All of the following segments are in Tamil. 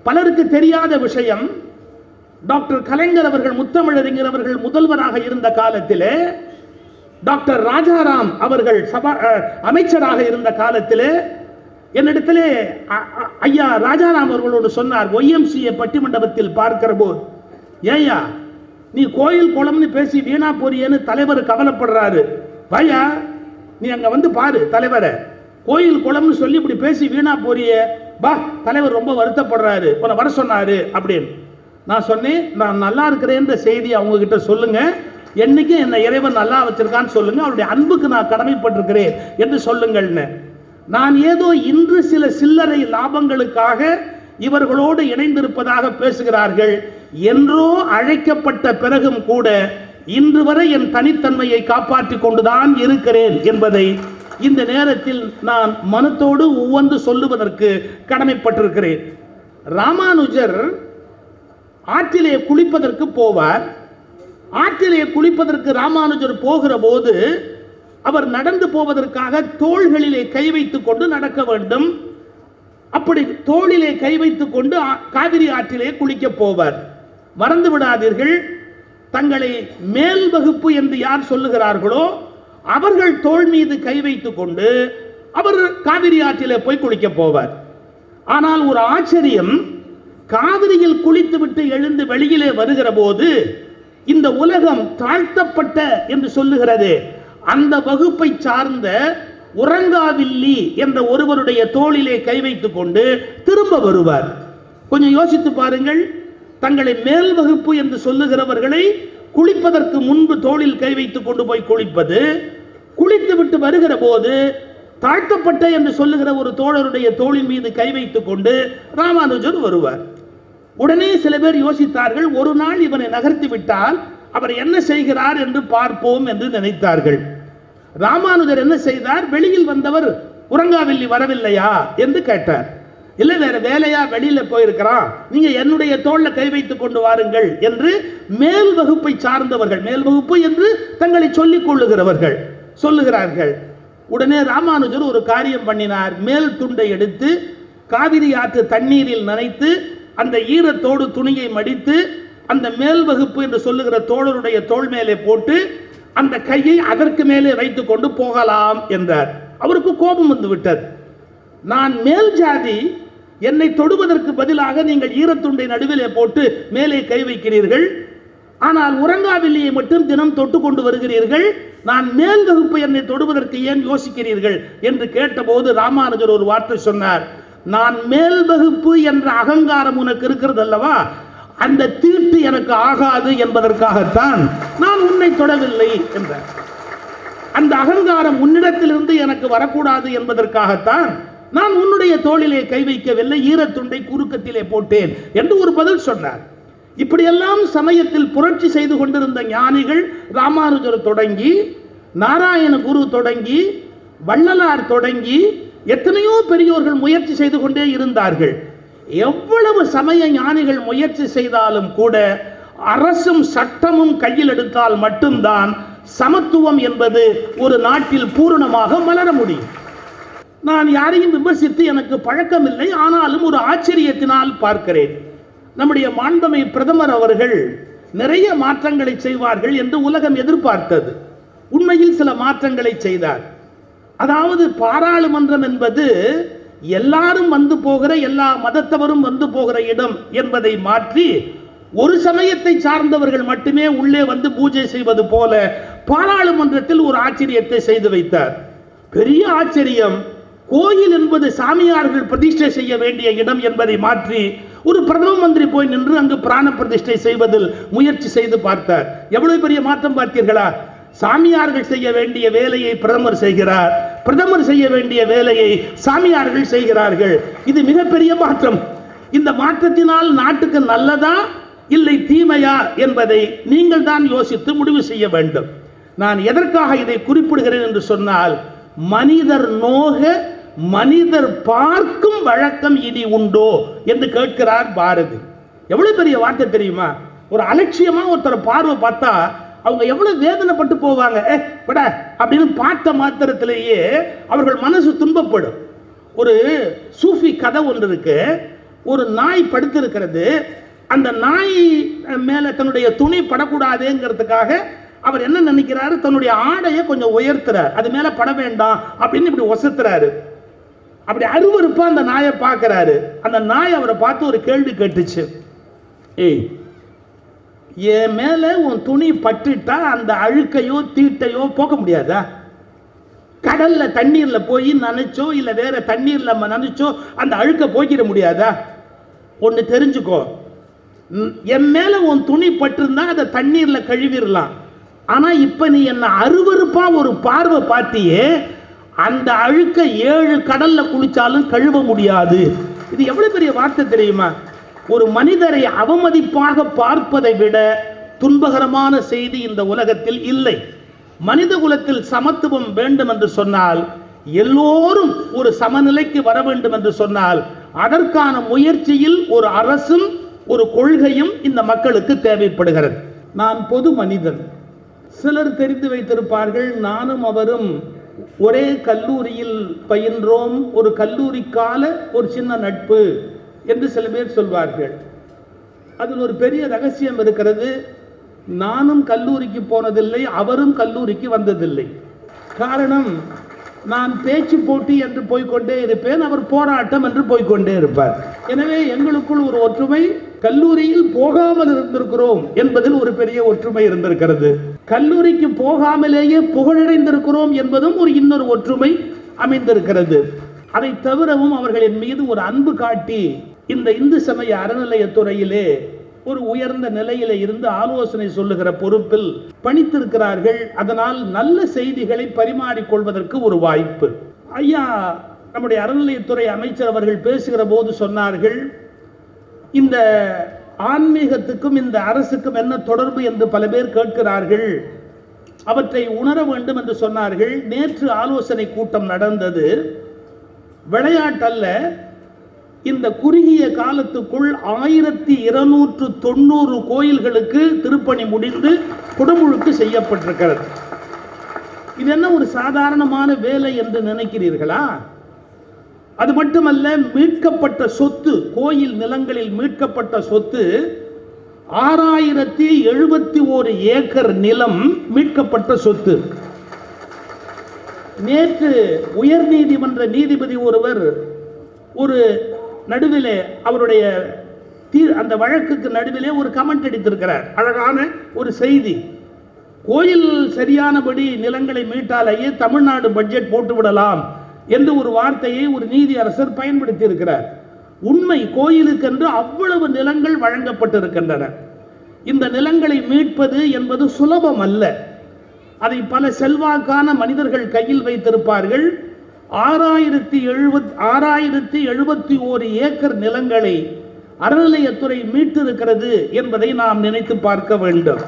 பலருக்கு தெரியாத விஷயம், டாக்டர் கலைஞர் அவர்கள், முத்தமிழறிஞர் அவர்கள் முதல்வராக இருந்த காலத்திலே, டாக்டர் ராஜாராம் அவர்கள் அமைச்சராக இருந்த காலத்திலே என்னிடத்திலே ஐயா ராஜாராம் அவர்களோடு சொன்னார், ஒய்எம்சிஏ பட்டிமண்டபத்தில் பார்க்கிற போது, ஏயா நீ கோயில் குளம்னு பேசி வீணா போறியேன்னு தலைவர் கவலைப்படுறாரு, பையா நீ அங்க வந்து பாரு தலைவரை, கோயில் குளம்னு சொல்லி இப்படி பேசி வீணா போறிய, பா தலைவர் ரொம்ப வருத்தப்படுறாரு, உன்னை வர சொன்னாரு அப்படின்னு. நான் சொன்னேன், நான் நல்லா இருக்கிறேன்ற செய்தி அவங்க கிட்ட சொல்லுங்க, என்னைக்கு என்ன இறைவன் நல்லா வச்சிருக்கான்னு சொல்லுங்க, அவருடைய அன்புக்கு நான் கடமைப்பட்டிருக்கிறேன் என்று சொல்லுங்கள்னு. நான் ஏதோ இன்று சில சில்லறை லாபங்களுக்காக இவர்களோடு இணைந்திருப்பதாக பேசுகிறார்கள். என்றோ அழைக்கப்பட்ட பிறகும் கூட இன்று வரை என் தனித்தன்மையை காப்பாற்றிக் கொண்டுதான் இருக்கிறேன் என்பதை இந்த நேரத்தில் நான் மனத்தோடு ஒவ்வொன்று சொல்லுவதற்கு கடமைப்பட்டிருக்கிறேன். ராமானுஜர் ஆற்றிலே குளிப்பதற்கு போவார். ஆற்றிலே குளிப்பதற்கு ராமானுஜர் போகிற போது அவர் நடந்து போவதற்காக தோள்களிலே கை வைத்துக் கொண்டு நடக்க வேண்டும். அப்படி தோளிலே கை வைத்துக் கொண்டு காவிரி ஆற்றிலே குளிக்க போவார். மறந்து விடாதீர்கள், தங்களை மேல் வகுப்பு என்று யார் சொல்லுகிறார்களோ அவர்கள் தோள் மீது கை வைத்துக் கொண்டு அவர் காவிரி ஆற்றிலே போய் குளிக்க போவார். ஆனால் ஒரு ஆச்சரியம், காவிரியில் குளித்துவிட்டு எழுந்து வெளியிலே வருகிற போது இந்த உலகம் தாழ்த்தப்பட்ட என்று சொல்லுகிறது, அந்த வகுப்பை சார்ந்த உறங்காவில்லி என்ற ஒருவருடைய தோளிலே கை வைத்துக் கொண்டு திரும்ப வருவார். கொஞ்சம் யோசித்து பாருங்கள், தங்களை மேல் வகுப்பு என்று சொல்லுகிறவர்களை குளிப்பதற்கு முன்பு தோளில் கை வைத்துக் கொண்டு போய் குளிப்பது, குளித்து விட்டு வருகிற போது தாழ்த்தப்பட்ட என்று சொல்லுகிற ஒரு தோழருடைய தோளின் மீது கை வைத்துக் கொண்டு ராமானுஜர் வருவார். உடனே சில பேர் யோசித்தார்கள், ஒரு நாள் இவனை நகர்த்தி விட்டால் அவர் என்ன செய்கிறார் என்று பார்ப்போம் என்று நினைத்தார்கள். ராமானுஜர் என்ன செய்தார், வெளியில் வந்தவர் உறங்காவில்லி வரவில்லையா என்று கேட்டார். இல்லை வேற வேலையா வெளியில போயிருக்கிறான், நீங்க என்னுடைய தோல்ல கை வைத்துக் கொண்டு வாருங்கள் என்று மேல் வகுப்பை சார்ந்தவர்கள், மேல் வகுப்பு என்று தங்களை சொல்லிக் கொள்ளுகிறவர்கள் சொல்லுகிறார்கள். உடனே ராமானுஜர் ஒரு காரியம் பண்ணினார். மேல் துண்டை எடுத்து காவிரி ஆற்று தண்ணீரில் நனைத்து அந்த ஈரத்தோடு துணியை மடித்து அந்த மேல் வகுப்பு என்று சொல்லுகிற தோழருடைய தோள் மேலே போட்டு அந்த கையை அதற்கு மேலே வைத்துக் கொண்டு போகலாம் என்றார். அவருக்கு கோபம் வந்து விட்டது. நான் மேல் ஜாதி, என்னை தொடுவதற்கு பதிலாக நீங்கள் ஈரத்துண்டை நடுவிலே போட்டு மேலே கை வைக்கிறீர்கள், ஆனால் உறங்காவில்லியை மட்டும் தினம் தொட்டு கொண்டு வருகிறீர்கள், நான் மேல் வகுப்பு என்னை தொடுவதற்கு ஏன் யோசிக்கிறீர்கள் என்று கேட்டபோது ராமானுஜர் ஒரு வார்த்தை சொன்னார், நான் மேல் வகுப்பு என்ற அகங்காரம் உனக்கு இருக்கிறது அல்லவா, அந்த தீட்டு எனக்கு ஆகாது என்பதற்காகத்தான் நான் உன்னை தொடவில்லை என்றார். அந்த அகங்காரம் உன்னிடத்திலிருந்து எனக்கு வரக்கூடாது என்பதற்காகத்தான் நான் உன்னுடைய தோளிலே கை வைக்கவில்லை, ஈரத்துண்டை குறுக்கத்திலே போட்டேன் என்று ஒரு பதில் சொன்னார். இப்படியெல்லாம் சமயத்தில் புரட்சி செய்து கொண்டிருந்த ஞானிகள், ராமானுஜர் தொடங்கி, நாராயண குரு தொடங்கி, வள்ளலார் தொடங்கி, எத்தனையோ பெரியோர்கள் முயற்சி செய்து கொண்டே இருந்தார்கள். எவ்வளவு சமய ஞானிகள் முயற்சி செய்தாலும் கூட அரசும் சட்டமும் கையில் எடுத்தால் மட்டும்தான் சமத்துவம் என்பது ஒரு நாட்டில் பூரணமாக மலர முடியும். நான் யாரையும் விமர்சித்து எனக்கு பழக்கம் இல்லை, ஆனாலும் ஒரு ஆச்சரியத்தினால் பார்க்கிறேன். நம்முடைய மாண்புமை பிரதமர் அவர்கள் நிறைய மாற்றங்களை செய்வார்கள் என்று உலகம் எதிர்பார்த்தது. உண்மையில் சில மாற்றங்களை செய்தார். அதாவது பாராளுமன்றம் என்பது எல்லாரும் வந்து போகிற, எல்லா மதத்தவரும் வந்து போகிற இடம் என்பதை மாற்றி ஒரு சமயத்தை சார்ந்தவர்கள் மட்டுமே உள்ளே வந்து பூஜை செய்வது போல பாராளுமன்றத்தில் ஒரு ஆச்சரியத்தை செய்து வைத்தார். பெரிய ஆச்சரியம். கோயில் என்பது சாமியார்கள் பிரதிஷ்டை செய்ய வேண்டிய இடம் என்பதை மாற்றி ஒரு பிரதம மந்திரி போய் நின்று அங்கு பிராண பிரதிஷ்டை செய்வதில் முயற்சி செய்து பார்த்தார். எவ்வளவு பெரிய மாற்றம் பார்த்தீர்களா? சாமியார்கள் செய்ய வேண்டிய வேலையை பிரதமர் செய்கிறார், பிரதமர் செய்ய வேண்டிய வேலையை சாமியார்கள் செய்கிறார்கள். இது மிகப்பெரிய மாற்றம். இந்த மாற்றத்தினால் நாட்டுக்கு நல்லதா இல்லை தீமையா என்பதை நீங்கள் தான் யோசித்து முடிவு செய்ய வேண்டும். நான் எதற்காக இதை குறிப்பிடுகிறேன் என்று சொன்னால், மனிதர் நோக மனிதர் பார்க்கும் வழக்கம் இனி உண்டோ என்று கேட்கிறார் பாரதி. எவ்வளவு பெரிய வார்த்தை தெரியுமா? ஒரு அலட்சியமா ஒருத்தர் பார்வை பார்த்தா அவங்க எவ்வளவு வேதனைப்பட்டு போவாங்க. அப்படின்னு பார்த்த மாத்திரத்திலேயே அவர்கள் மனசு துன்பப்படும். ஒரு சூஃபி கதை ஒன்று இருக்கு. ஒரு நாய் படுத்திருக்கிறது. அந்த நாய் மேல தன்னுடைய துணி படக்கூடாதுங்கிறதுக்காக அவர் என்ன நினைக்கிறாரு, தன்னுடைய ஆடையை கொஞ்சம் உயர்த்துறார், அது மேல பட வேண்டாம் அப்படின்னு இப்படி ஒசத்துறாரு. அப்படி அருவருப்பா அந்த நாயை பார்க்கிறாரு. அந்த நாய் அவரை பார்த்து ஒரு கேள்வி கேட்டுச்சு, ஏய், என் மேல உன் துணி பட்டுட்டா அந்த அழுக்கையோ தீட்டையோ போக்க முடியாதா? கடல்ல தண்ணீர்ல போய் நனைச்சோ இல்ல வேற தண்ணீர்ல நனைச்சோ அந்த அழுக்க போக்கிட முடியாதா? ஒன்னு தெரிஞ்சுக்கோ, என் மேல உன் துணி பட்டிருந்தா அதை தண்ணீர்ல கழுவிடலாம். ஆனா இப்ப நீ என்ன அருவருப்பா ஒரு பார்வை பார்த்தியே, அந்த அழுக்க 7 கடல்ல குளிச்சாலும் கழுவ முடியாது. இது எவ்வளவு பெரிய வார்த்தை தெரியுமா? ஒரு மனிதரை அவமதிப்பாக பார்ப்பதை விட துன்பகரமான செய்தி இந்த உலகத்தில் இல்லை. மனித குலத்தில் சமத்துவம் வேண்டும் என்று சொன்னால், எல்லோரும் ஒரு சமநிலைக்கு வர வேண்டும் என்று சொன்னால், அதற்கான முயற்சியில் ஒரு அரசும் ஒரு கொள்கையும் இந்த மக்களுக்கு தேவைப்படுகிறது. நான் பொது மனிதன். சிலர் தெரிந்து வைத்திருப்பார்கள், நானும் அவரும் ஒரே கல்லூரியில் பயின்றோம், ஒரு கல்லூரி கால ஒரு சின்ன நட்பு என்று சில பேர் சொல்வார்கள். அதில் ஒரு பெரிய ரகசியம் இருக்கிறது. நானும் கல்லூரிக்கு போனதில்லை, அவரும் கல்லூரிக்கு வந்ததில்லை. காரணம், நான் பேச்சு போட்டி என்று போய்கொண்டே இருப்பேன், அவர் போராட்டம் என்று போய்கொண்டே இருப்பார். எனவே எங்களுக்குள் ஒரு ஒற்றுமை, கல்லூரியில் போகாமல் இருந்திருக்கிறோம் என்பதில் ஒரு பெரிய ஒற்றுமை இருந்திருக்கிறது. கல்லூரிக்கு போகாமலேயே புகழடைந்திருக்கிறோம் என்பதும் ஒரு இன்னொரு ஒற்றுமை அமைந்திருக்கிறது. அதை தவிரவும் அவர்களின் மீது ஒரு அன்பு காட்டி இந்த இந்து சமய அறநிலையத்துறையிலே ஒரு உயர்ந்த நிலையில இருந்து ஆலோசனை சொல்லுகிற பொறுப்பில் பணித்திருக்கிறார்கள். அதனால் நல்ல செய்திகளை பரிமாறிக்கொள்வதற்கு ஒரு வாய்ப்பு. ஐயா, நம்முடைய அறநிலையத்துறை அமைச்சர் அவர்கள் பேசுகிற போது சொன்னார்கள், இந்த ஆன்மீகத்துக்கும் இந்த அரசுக்கும் என்ன தொடர்பு என்று பல பேர் கேட்கிறார்கள், அவற்றை உணர வேண்டும் என்று சொன்னார்கள். நேற்று ஆலோசனை கூட்டம் நடந்தது. விளையாட்டல்ல, இந்த குறுகிய காலத்துக்குள் 1290 கோயில்களுக்கு திருப்பணி முடிந்து குடமுழுக்கு செய்யப்பட்டிருக்கிறது. இது என்ன ஒரு சாதாரணமான வேலை என்று நினைக்கிறீர்களா? அது மட்டுமல்ல, மீட்கப்பட்ட சொத்து, கோயில் நிலங்களில் மீட்கப்பட்ட சொத்து 6071 ஏக்கர் நிலம் மீட்கப்பட்ட சொத்து. நேற்று உயர் நீதிமன்ற நீதிபதி ஒருவர் ஒரு நடுவிலே அவருடைய அந்த வழக்குக்கு நடுவிலே ஒரு கமெண்ட் அடித்திருக்கிறார். அழகான ஒரு செய்தி. கோயில் சரியானபடி நிலங்களை மீட்டாலேயே தமிழ்நாடு பட்ஜெட் போட்டு விடலாம் என்று ஒரு வார்த்தையை ஒரு நீதி அரசர் பயன்படுத்தி இருக்கிறார். உண்மை, கோயிலுக்கென்று அவ்வளவு நிலங்கள் வழங்கப்பட்டிருக்கின்றன. இந்த நிலங்களை மீட்பது என்பது சுலபம் அல்ல. அதை பல செல்வாக்கான மனிதர்கள் கையில் வைத்திருப்பார்கள். 6071 ஏக்கர் நிலங்களை அறநிலையத்துறை மீட்டிருக்கிறது என்பதை நாம் நினைத்து பார்க்க வேண்டும்.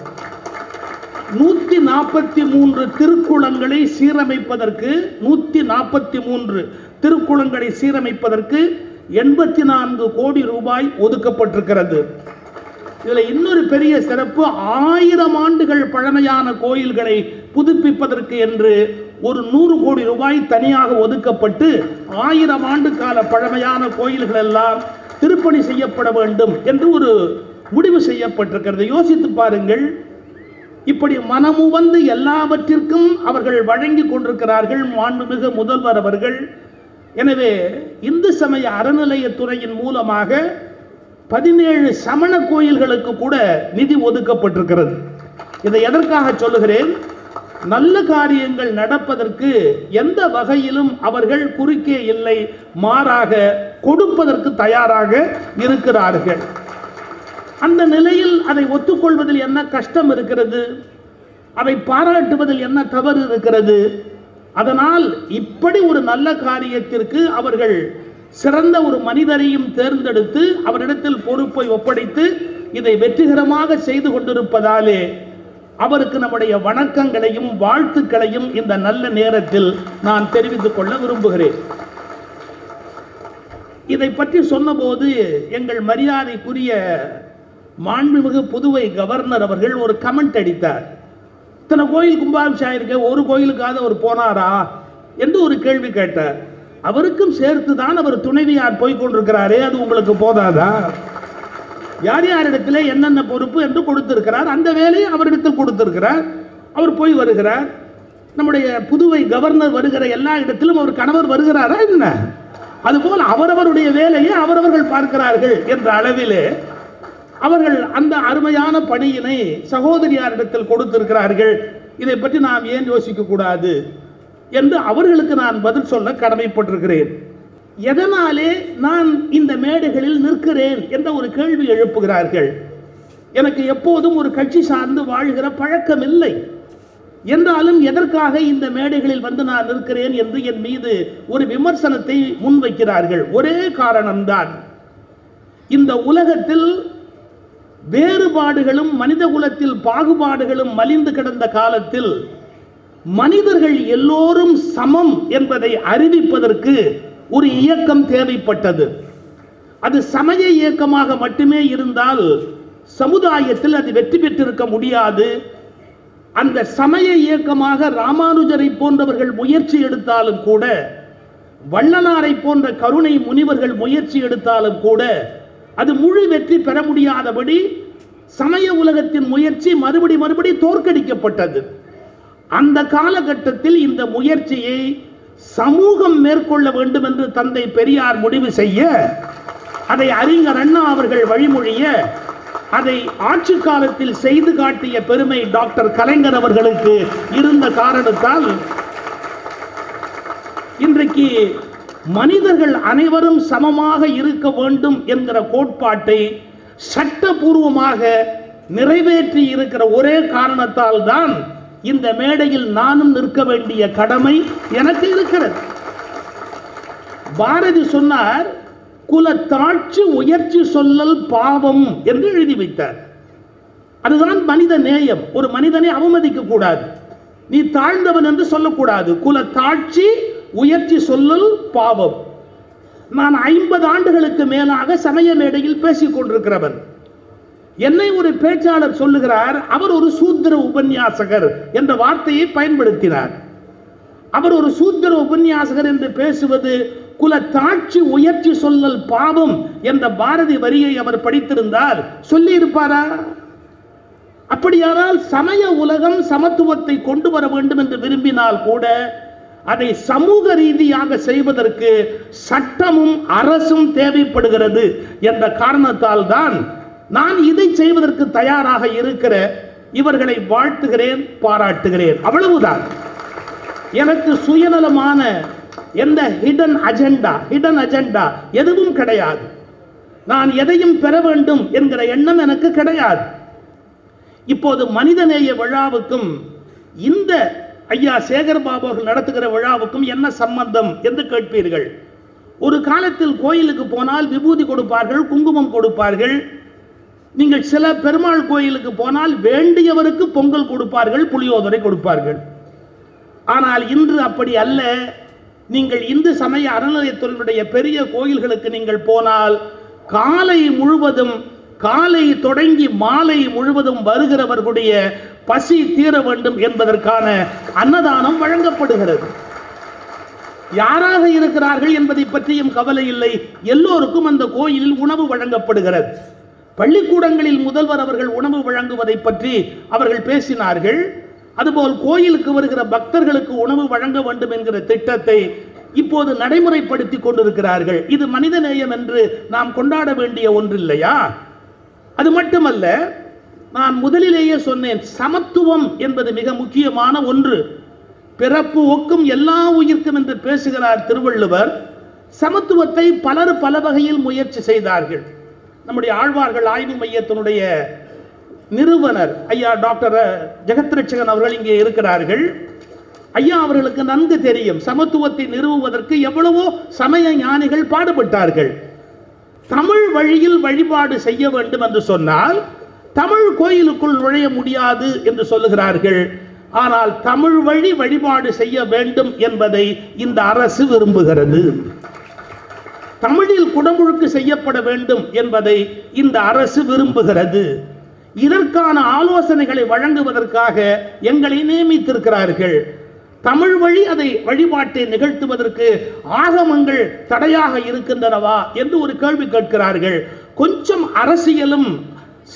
143 திருக்குளங்களை சீரமைப்பதற்கு 143 திருக்குளங்களை சீரமைப்பதற்கு 84 கோடி ரூபாய் ஒதுக்கப்பட்டிருக்கிறது. இதுல இன்னொரு பெரிய சிறப்பு, 1000 ஆண்டுகள் பழமையான கோயில்களை புதுப்பிப்பதற்கு என்று ஒரு 100 கோடி ரூபாய் தனியாக ஒதுக்கப்பட்டு 1000 ஆண்டு கால பழமையான கோயில்கள் எல்லாம் திருப்பணி செய்யப்பட வேண்டும் என்று ஒரு முடிவு செய்யப்பட்டிருக்கிறது. யோசித்து பாருங்கள். இப்படி மனமுவந்து எல்லாவற்றிற்கும் அவர்கள் வழங்கி கொண்டிருக்கிறார்கள் மாண்புமிகு முதல்வர் அவர்கள். எனவே இந்து சமய அறநிலையத்துறையின் மூலமாக 17 சமண கோயில்களுக்கு கூட நிதி ஒதுக்கப்பட்டிருக்கிறது. இதை எதற்காக சொல்லுகிறேன்? நல்ல காரியங்கள் நடப்பதற்கு எந்த வகையிலும் அவர்கள் குறுக்கே இல்லை, மாறாக கொடுப்பதற்கு தயாராக இருக்கிறார்கள். அந்த நிலையில் அதை ஒத்துக்கொள்வதில் என்ன கஷ்டம் இருக்கிறது? அதை பாராட்டுவதில் என்ன தவறு இருக்கிறது? அதனால் இப்படி ஒரு நல்ல காரியத்திற்கு அவர்கள் சிறந்த ஒரு மனிதரையும் தேர்ந்தெடுத்து அவரிடத்தில் பொறுப்பை ஒப்படைத்து இதை வெற்றிகரமாக செய்து கொண்டிருப்பதாலே அவருக்கு நம்முடைய வணக்கங்களையும் வாழ்த்துக்களையும் இந்த நல்ல நேரத்தில் நான் தெரிவித்துக் கொள்ள விரும்புகிறேன். இதை பற்றி சொன்னபோது எங்கள் மரியாதைக்குரிய மாண்புமிகு புதுவை கவர்னர் அவர்கள் ஒரு கமெண்ட் அடித்தார். இத்தனை கோயில் கும்பாபிஷேகம் இருக்க, ஒரு கோயிலுக்காக அவர் போனாரா என்று ஒரு கேள்வி கேட்டார். அவருக்கும் சேர்த்து தான் அவர் துணைவியார் போய் கொண்டிருக்கிறாரே, அது உங்களுக்கு போதாதா? யார் யாரிடத்தில் என்னென்ன பொறுப்பு என்று கொடுத்திருக்கிறார், அந்த வேலையை அவரிடத்தில் கொடுத்திருக்கிறார். அவர் போய் வருகிறார். நம்முடைய புதுவை கவர்னர் வருகிற எல்லா இடத்திலும் அவர் கணவர் வருகிறாரா என்ன? அதுபோல் அவரவருடைய வேலையை அவரவர்கள் பார்க்கிறார்கள் என்ற அளவிலே அவர்கள் அந்த அருமையான பணியினை சகோதரியாரிடத்தில் கொடுத்திருக்கிறார்கள். இதை பற்றி நாம் ஏன் யோசிக்க கூடாது என்று அவர்களுக்கு நான் பதில் சொல்ல கடமைப்பட்டிருக்கிறேன். எதனாலே நான் இந்த மேடைகளில் நிற்கிறேன் என்ற ஒரு கேள்வி எழுப்புகிறார்கள். எனக்கு எப்போதும் ஒரு கட்சி சார்ந்து வாழ்கிற பழக்கம் இல்லை. என்றாலும் எதற்காக இந்த மேடைகளில் வந்து நான் நிற்கிறேன் என்று என் மீது ஒரு விமர்சனத்தை முன்வைக்கிறார்கள். ஒரே காரணம்தான், இந்த உலகத்தில் வேறுபாடுகளும் மனித குலத்தில் பாகுபாடுகளும் மலிந்து கிடந்த காலத்தில் மனிதர்கள் எல்லோரும் சமம் என்பதை அறிவிப்பதற்கு ஒரு இயக்கம் தேவைப்பட்டது. அது சமய இயக்கமாக மட்டுமே இருந்தால் சமுதாயத்தில் அது வெற்றி பெற்றிருக்க முடியாது. அந்த சமய இயக்கமாக ராமானுஜரை போன்றவர்கள் முயற்சி எடுத்தாலும் கூட, வள்ளலாரை போன்ற கருணை முனிவர்கள் முயற்சி எடுத்தாலும் கூட அது முழு வெற்றி பெற முடியாதபடி சமய உலகத்தின் முயற்சி மறுபடி தோற்கடிக்கப்பட்டது. அந்த காலகட்டத்தில் இந்த முயற்சியை சமூகம் மேற்கொள்ள வேண்டும் என்று தந்தை பெரியார் முடிவு செய்ய, அதை அறிஞர் அண்ணா அவர்கள் வழிமொழிய, அதை ஆட்சி காலத்தில் செய்து காட்டிய பெருமை டாக்டர் கலைஞர் அவர்களுக்கு இருந்த காரணத்தால் இன்றைக்கு மனிதர்கள் அனைவரும் சமமாக இருக்க வேண்டும் என்கிற கோட்பாட்டை சட்டபூர்வமாக நிறைவேற்றி இருக்கிற ஒரே காரணத்தால் தான் இந்த மேடையில் நானும் நிற்க வேண்டிய கடமை எனக்கு இருக்கிறது. பாரதி சொன்னார், குலத்தாட்சி உயர்ச்சி சொல்லல் பாவம் என்று எழுதி வைத்தார். அதுதான் மனித நேயம். ஒரு மனிதனை அவமதிக்க கூடாது, நீ தாழ்ந்தவன் என்று சொல்லக்கூடாது. குலத்தாட்சி உயர்ச்சி சொல்லல் பாவம். நான் 50 ஆண்டுகளுக்கு மேலாக சமய மேடையில் பேசிக் கொண்டிருக்கிறவன். என்னை ஒரு பேச்சாளர் சொல்லுகிறார், அவர் ஒரு சூத்திர உபன்யாசகர் என்ற வார்த்தையை பயன்படுத்தினார். அவர் ஒரு சூத்திர உபன்யாசகர் என்று பேசுவது குலத்தாட்சி உயர்ச்சி சொல்லல் பாவம் என்ற பாரதி வரியை அவர் படித்திருந்தால் சொல்லி இருப்பாரா? அப்படியானால் சமய உலகம் சமத்துவத்தை கொண்டு வர வேண்டும் என்று விரும்பினால் கூட அதை சமூக ரீதியாக செய்வதற்கு சட்டமும் அரசும் தேவைப்படுகிறது என்ற காரணத்தால் தான் நான் இதை செய்வதற்கு தயாராக இருக்கிற இவர்களை வாழ்த்துகிறேன், பாராட்டுகிறேன். அவ்வளவுதான். எனக்கு சுயநலமான எந்த ஹிடன் அஜெண்டா எதுவும் கிடையாது. நான் எதையும் பெற வேண்டும் என்கிற எண்ணம் எனக்கு கிடையாது. இப்போது மனிதநேய விழாவுக்கும் இந்த ஐயா சேகர் பாபு அவர்கள் நடத்துகிற விழாவுக்கும் என்ன சம்பந்தம் என்று கேட்பீர்கள். ஒரு காலத்தில் கோயிலுக்கு போனால் விபூதி கொடுப்பார்கள், குங்குமம் கொடுப்பார்கள். நீங்கள் சில பெருமாள் கோயிலுக்கு போனால் வேண்டியவருக்கு பொங்கல் கொடுப்பார்கள், புளியோதரை கொடுப்பார்கள். ஆனால் இன்று அப்படி அல்ல. நீங்கள் இந்து சமய அறநிலையத்துறையினுடைய பெரிய கோயில்களுக்கு நீங்கள் போனால் காலை தொடங்கி மாலை முழுவதும் வருகிறவர்களுடைய பசி தீர வேண்டும் என்பதற்கான அன்னதானம் வழங்கப்படுகிறது. யாராக இருக்கிறார்கள் என்பதை பற்றியும் கவலை இல்லை, எல்லோருக்கும் அந்த கோயிலில் உணவு வழங்கப்படுகிறது. பள்ளிக்கூடங்களில் முதல்வர் அவர்கள் உணவு வழங்குவதை பற்றி அவர்கள் பேசினார்கள். அதுபோல் கோயிலுக்கு வருகிற பக்தர்களுக்கு உணவு வழங்க வேண்டும் என்கிற திட்டத்தை இப்போது நடைமுறைப்படுத்தி கொண்டிருக்கிறார்கள். இது மனிதநேயம் என்று நாம் கொண்டாட வேண்டிய ஒன்று இல்லையா? அது மட்டுமல்ல, நான் முதலிலேயே சொன்னேன், சமத்துவம் என்பது மிக முக்கியமான ஒன்று. பிறப்பு ஒக்கும் எல்லா உயிர்க்கும் என்று பேசுகிறார் திருவள்ளுவர். சமத்துவத்தை பலர் பல வகையில் முயற்சி செய்தார்கள். நம்முடைய ஆழ்வார்கள் ஆய்வு மையத்தினுடைய நிறுவனர் ஐயா டாக்டர் ஜெகத்ரட்சகன் அவர்கள் இங்கே இருக்கிறார்கள். ஐயா அவர்களுக்கு நன்கு தெரியும், சமத்துவத்தை நிறுவுவதற்கு எவ்வளவோ சமய ஞானிகள் பாடுபட்டார்கள். தமிழ் வழியில் வழிபாடு செய்ய வேண்டும் என்று சொன்னால் தமிழ் கோயிலுக்குள் நுழைய முடியாது என்று சொல்லுகிறார்கள். ஆனால் தமிழ் வழி வழிபாடு செய்ய வேண்டும் என்பதை இந்த அரசு விரும்புகிறது. தமிழில் குடமுழுக்கு செய்யப்பட வேண்டும் என்பதை இந்த அரசு விரும்புகிறது. இதற்கான ஆலோசனைகளை வழங்குவதற்காக எங்களை நியமித்திருக்கிறார்கள். தமிழ் வழி அதை வழிபாட்டை நிகழ்த்துவதற்கு ஆகமங்கள் தடையாக இருக்கின்றனவா என்று ஒரு கேள்வி கேட்கிறார்கள். கொஞ்சம் அரசியலும்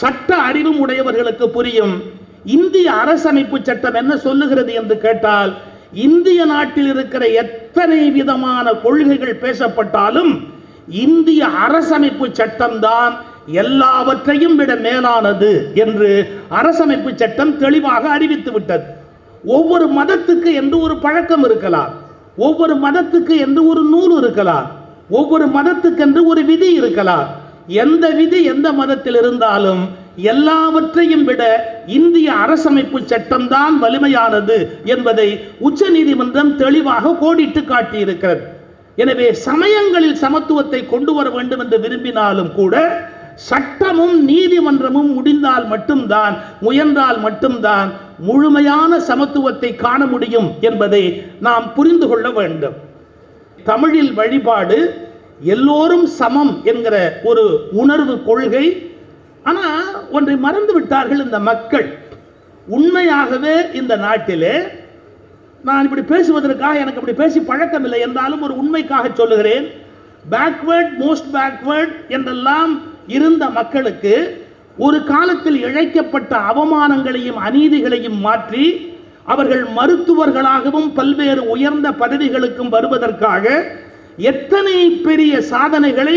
சட்ட அறிவும் உடையவர்களுக்கு புரியும். இந்திய அரசமைப்பு சட்டம் என்ன சொல்லுகிறது என்று கேட்டால், இந்திய நாட்டில் இருக்கிற எத்தனை விதமான கொள்கைகள் பேசப்பட்டாலும் இந்திய அரசமைப்பு சட்டம்தான் எல்லாவற்றையும் விட மேலானது என்று அரசமைப்பு சட்டம் தெளிவாக அறிவித்து விட்டது. ஒவ்வொரு மதத்துக்கு என்று ஒரு பழக்கம் இருக்கலாம், ஒவ்வொரு மதத்துக்கு என்று ஒரு நூல் இருக்கலாம், ஒவ்வொரு மதத்துக்கு என்று ஒரு விதி இருக்கலாம். எந்த விதி எந்த மதத்தில் இருந்தாலும் எல்லாவற்றையும் விட இந்திய அரசமைப்பு சட்டம் தான் வலிமையானது என்பதை உச்சநீதிமன்றம் தெளிவாக கோடிட்டு காட்டியிருக்கிறது. எனவே சமயங்களில் சமத்துவத்தை கொண்டு வர வேண்டும் என்று விரும்பினாலும் கூட சட்டமும் நீதிமன்றமும் முடிந்தால் மட்டும்தான், முயன்றால் மட்டும்தான் முழுமையான சமத்துவத்தை காண முடியும் என்பதை நாம் புரிந்து கொள்ள வேண்டும். தமிழில் வழிபாடு எல்லோரும் சமம் என்கிற ஒரு உணர்வு கொள்கை. ஆனால் ஒன்றை மறந்து விட்டார்கள் இந்த மக்கள். உண்மையாகவே இந்த நாட்டிலே, நான் இப்படி பேசுவதற்காக எனக்கு அப்படி பேசி பழக்கம் இல்லை என்றாலும் ஒரு உண்மைக்காக சொல்லுகிறேன், பேக்வேர்ட் மோஸ்ட் பேக்வேர்ட் என்றெல்லாம் இருந்த மக்களுக்கு ஒரு காலத்தில் இழைக்கப்பட்ட அவமானங்களையும் அநீதிகளையும் மாற்றி அவர்கள் மருத்துவர்களாகவும் பல்வேறு உயர்ந்த பதவிகளுக்கும் வருவதற்காக எத்தனை பெரிய சாதனைகளை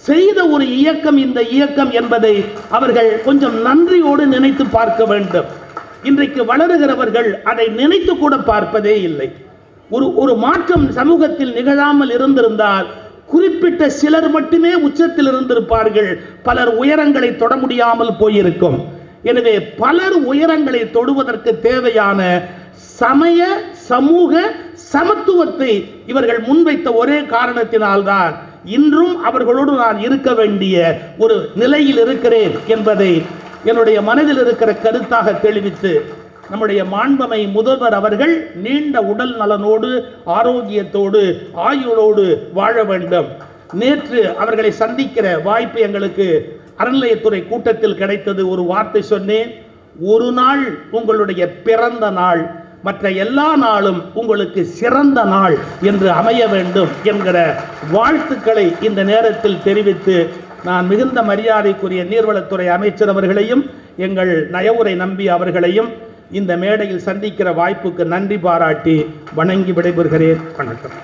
செய்த ஒரு இயக்கம் இந்த இயக்கம் என்பதை அவர்கள் கொஞ்சம் நன்றியோடு நினைத்து பார்க்க வேண்டும். இன்றைக்கு வளருகிறவர்கள் அதை நினைத்து கூட பார்ப்பதே இல்லை. ஒரு மாற்றம் சமூகத்தில் நிகழாமல் இருந்திருந்தால் குறிப்பிட்ட சிலர் மட்டுமே உச்சத்தில் இருந்திருப்பார்கள், பலர் உயரங்களை தொட முடியாமல் போயிருக்கும். எனவே பலர் உயரங்களை தொடுவதற்கு தேவையான சமய சமூக சமத்துவத்தை இவர்கள் முன்வைத்த ஒரே காரணத்தினால்தான் இன்றும் அவர்களோடு நான் இருக்க வேண்டிய ஒரு நிலையில் இருக்கிறேன் என்பதை என்னுடைய மனதில் இருக்கிற கருத்தாக தெரிவித்து, நம்முடைய மாண்பமை முதல்வர் அவர்கள் நீண்ட உடல் நலனோடு ஆரோக்கியத்தோடு ஆயுளோடு வாழ வேண்டும். நேற்று அவர்களை சந்திக்கிற வாய்ப்பு எங்களுக்கு அறநிலையத்துறை கூட்டத்தில் கிடைத்தது. ஒரு வார்த்தை சொன்னேன், ஒரு நாள் உங்களுடைய பிறந்த நாள், மற்ற எல்லா நாளும் உங்களுக்கு சிறந்த நாள் என்று அமைய வேண்டும் என்கிற வாழ்த்துக்களை இந்த நேரத்தில் தெரிவித்து, நான் மிகுந்த மரியாதைக்குரிய நீர்வளத்துறை அமைச்சர் அவர்களையும் எங்கள் நயவுரை நம்பி அவர்களையும் இந்த மேடையில் சந்திக்கிற வாய்ப்புக்கு நன்றி பாராட்டி வணங்கி விடைபெறுகிறேன். வணக்கம்.